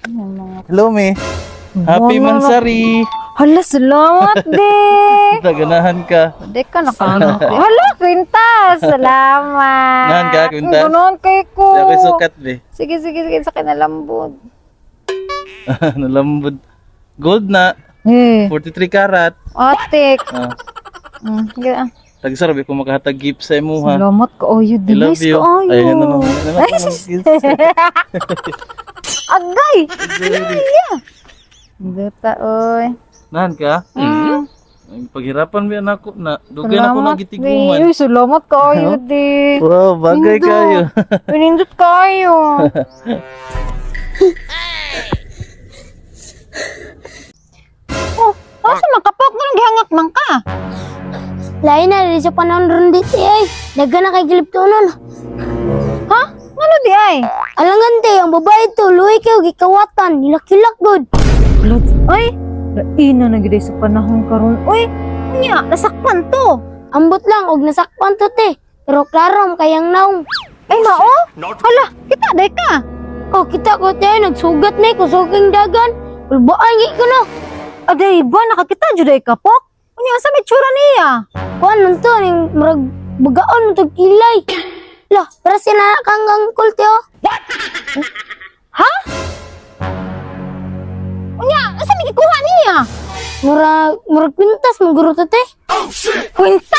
Yung mga... Hello, me. Happy Wala na- Mansari. Hala, salamat, de. Naganahan ka. Di ka nakaano ko. Hala, kwintas. Salamat. Nahan ka, kwintas? Ganoon kay ko. Kaya sukat, be. Sige, sa kinalambod. Nalambod. Gold na. Eh, 43 karat. atik. Ah, Sige, ah. tagsarabi ko makahatag gift sa imo ha. Salamat ka, oyo. I love Dinis you. ka, oyo. Ayun na naman. Agay! Yeah. Dita, oy. Nahan ka? Mm. Ay, paghirapan mo anak ko na. Dugay na ko Salamat, nagitiguman. Uy, salamat kayo, di. Wow, bagay Pindot. kayo. Pinindot kayo. Oh, asa makapok mo gihangak man ka? Lain na rin sa panahon ron dito ay. Daga na kay gilip tunon. Ha? Ano di ay? Alangan te, ang babae to, luwi kayo, gikawatan, nilakilak god. Blood. Ay, laina na gid sa panahon karon. Uy, unya, nasakpan to. Ambot lang, og nasakpan to te. Pero klarom kayang naong. Ay, mao? Hala, kita day ka. Oh, kita ko te, nagsugat na ko suking dagan. Ulbaan gi ko no. Aday ba, nakakita jud ay kapok? Unya, sa may tsura niya. Kuan nun to, ning murag bagaon to kilay. Lah, para sila kang angkol te oh. Ha? Unya, asa may gikuha niya? Murag kwintas maguro to te. Kwintas?